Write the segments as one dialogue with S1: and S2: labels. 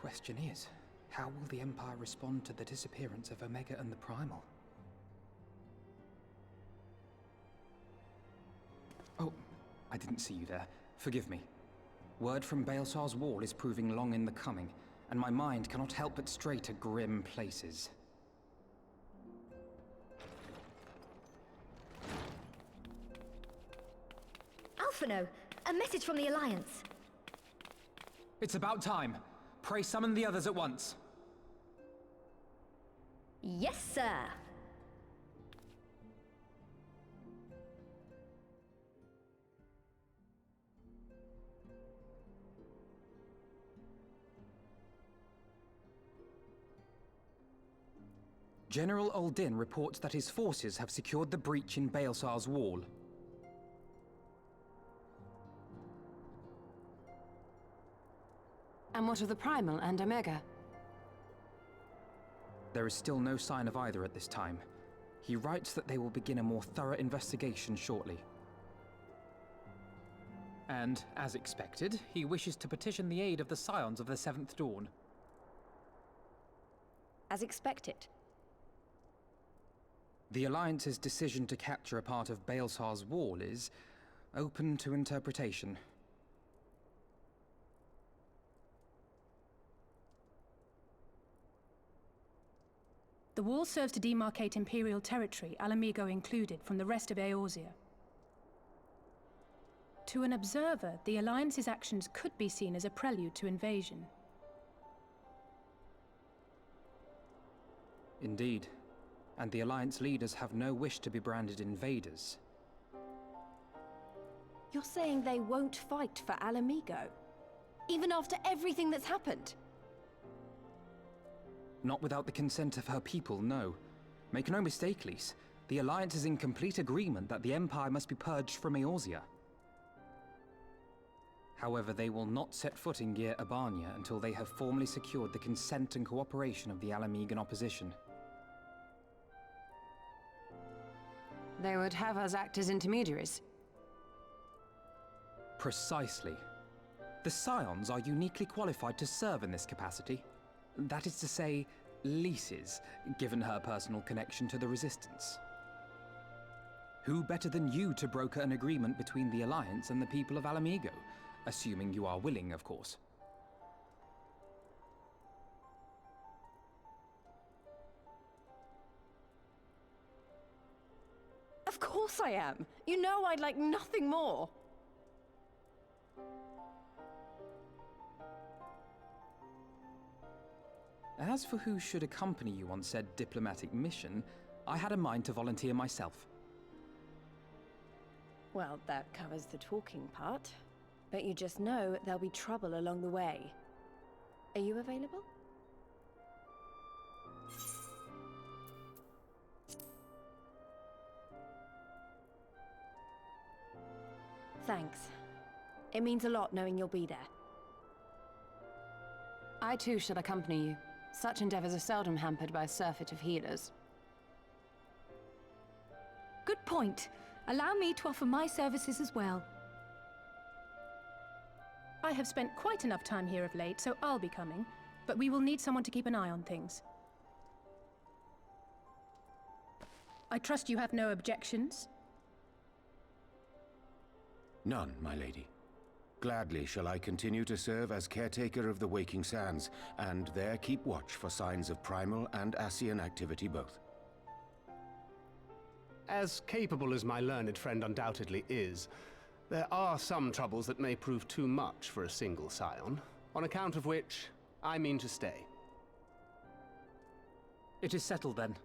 S1: question is, how will the Empire respond to the disappearance of Omega and the Primal? Oh, I didn't see you there. Forgive me. Word from Baelsar's wall is proving long in the coming, and my mind cannot help but stray to grim places.
S2: Alphino, a message from the Alliance.
S1: It's about time. Pray summon the others at once.
S2: Yes, sir.
S1: General Uldin reports that his forces have secured the breach in Baelsar's wall.
S3: And what of the Primal and Omega?
S1: There is still no sign of either at this time. He writes that they will begin a more thorough investigation shortly. And, as expected, he wishes to petition the aid of the Scions of the Seventh Dawn.
S2: As expected.
S1: The Alliance's decision to capture a part of Baelsar's wall is open to interpretation.
S4: The wall serves to demarcate Imperial territory, Alamigo included, from the rest of Eorzea. To an observer, the Alliance's actions could be seen as a prelude to invasion.
S1: Indeed. And the Alliance leaders have no wish to be branded invaders.
S2: You're saying they won't fight for Alamigo? Even after everything that's happened?
S1: Not without the consent of her people, no. Make no mistake, Lys. The Alliance is in complete agreement that the Empire must be purged from Eorzea. However, they will not set foot in Gyr Abania until they have formally secured the consent and cooperation of the Alamigan opposition.
S3: They would have us act as intermediaries.
S1: Precisely. The Scions are uniquely qualified to serve in this capacity. That is to say, Lys's, given her personal connection to the Resistance. Who better than you to broker an agreement between the Alliance and the people of Alamigo? Assuming you are willing, of course.
S2: Of course I am. You know I'd like nothing more.
S1: As for who should accompany you on said diplomatic mission, I had a mind to volunteer myself.
S2: Well, that covers the talking part. But you just know there'll be trouble along the way. Are you available? Thanks. It means a lot knowing you'll be there.
S3: I too shall accompany you. Such endeavors are seldom hampered by a surfeit of healers.
S4: Good point. Allow me to offer my services as well. I have spent quite enough time here of late, so I'll be coming. But we will need someone to keep an eye on things. I trust you have no objections?
S5: None, my lady. Gladly shall I continue to serve as caretaker of the Waking Sands, and there keep watch for signs of primal and Ascian activity both.
S6: As capable as my learned friend undoubtedly is, there are some troubles that may prove too much for a single scion, on account of which I mean to stay.
S1: It is settled then.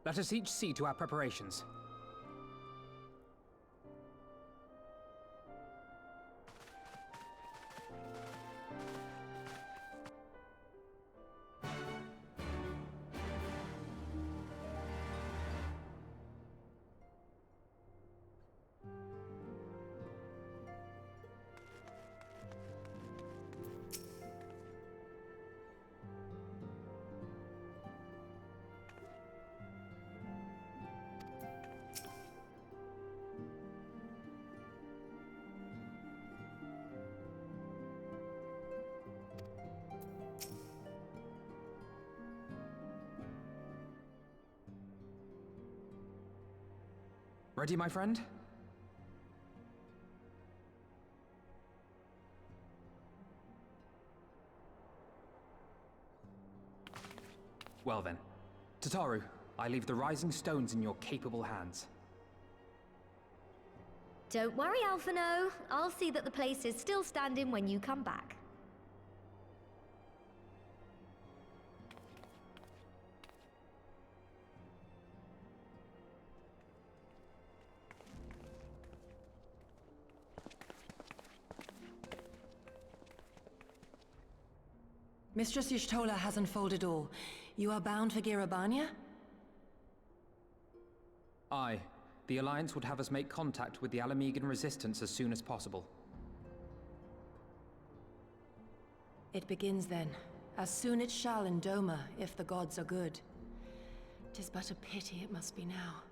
S1: Let us each see to our preparations. Ready, my friend? Well then. Tataru, I leave the Rising Stones in your capable hands.
S7: Don't worry, Alphino. I'll see that the place is still standing when you come back.
S3: Mistress Y'shtola has unfolded all. You are bound for Girabania?
S1: Aye. The Alliance would have us make contact with the Alamegan resistance as soon as possible.
S3: It begins then. As soon it shall in Doma, if the gods are good. 'Tis but a pity it must be now.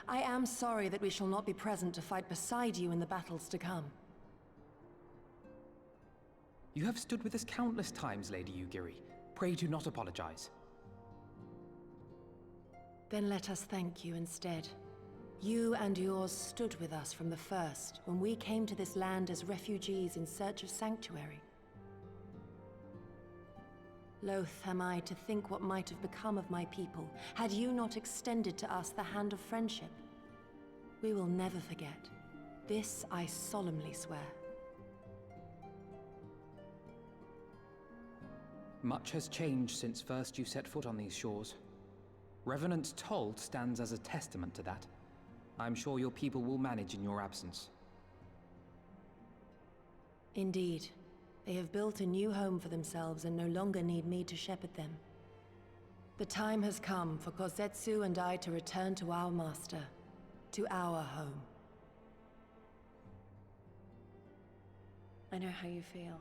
S3: I am sorry that we shall not be present to fight beside you in the battles to come.
S1: You have stood with us countless times, Lady Yugiri. Pray do not apologize.
S3: Then let us thank you instead. You and yours stood with us from the first, when we came to this land as refugees in search of sanctuary. Loath am I to think what might have become of my people, had you not extended to us the hand of friendship. We will never forget. This I solemnly swear.
S1: Much has changed since first you set foot on these shores. Revenant's Toll stands as a testament to that. I'm sure your people will manage in your absence.
S3: Indeed. They have built a new home for themselves and no longer need me to shepherd them. The time has come for Kozetsu and I to return to our master, to our home.
S2: I know how you feel.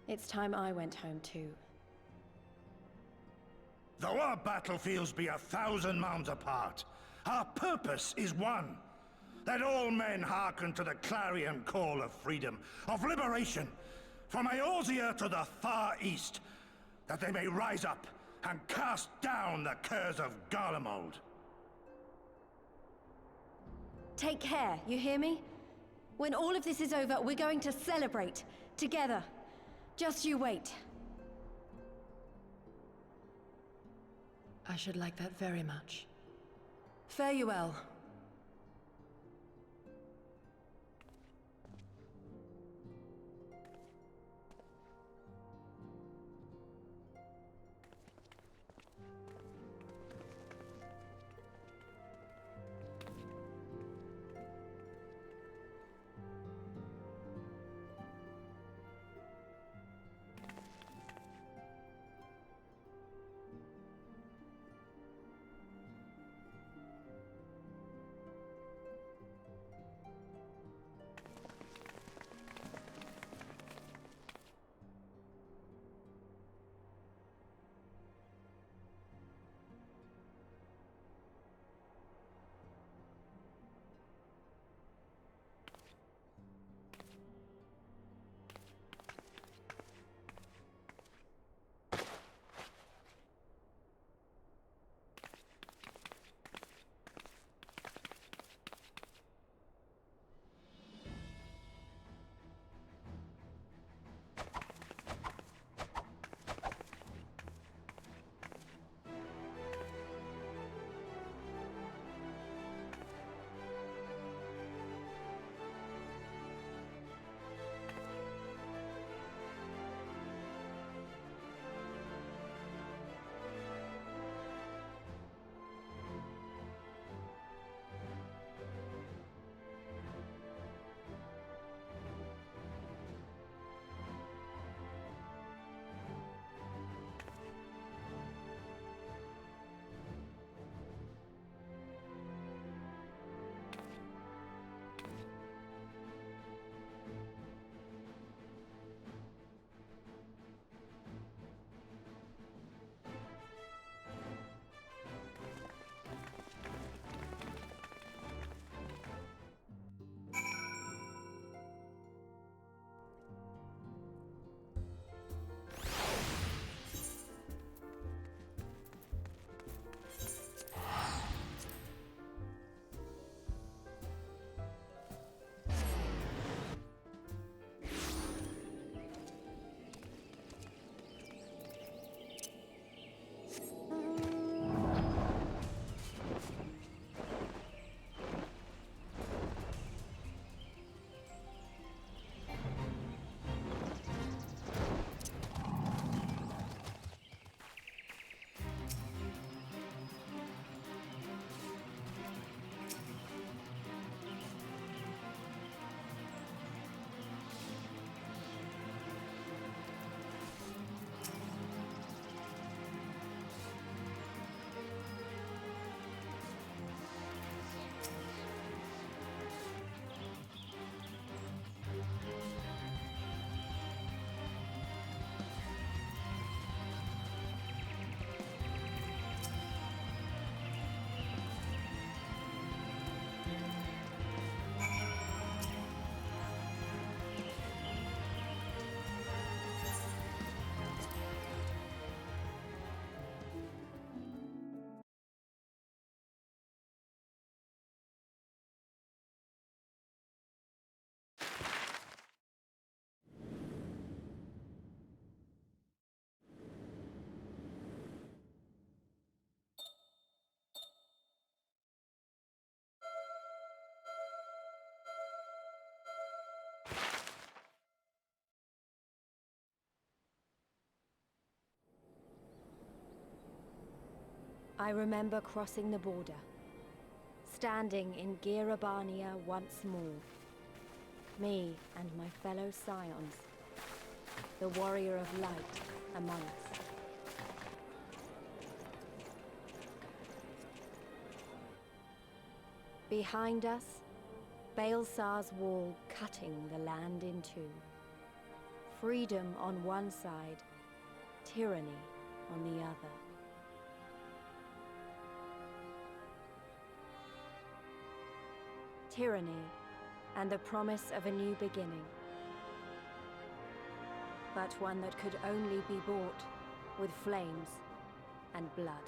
S2: It's time I went home too.
S8: Though our battlefields be 1,000 mounds apart, our purpose is one. Let all men hearken to the clarion call of freedom, of liberation, from Eorzea to the far east, that they may rise up and cast down the curse of Garlemald.
S2: Take care, you hear me? When all of this is over, we're going to celebrate, together. Just you wait.
S3: I should like that very much. Fare you well.
S2: I remember crossing the border, standing in Girabania once more. Me and my fellow scions, the warrior of light among us. Behind us, Baelsar's wall cutting the land in two. Freedom on one side, tyranny on the other. Tyranny and the promise of a new beginning. But one that could only be bought with flames and blood.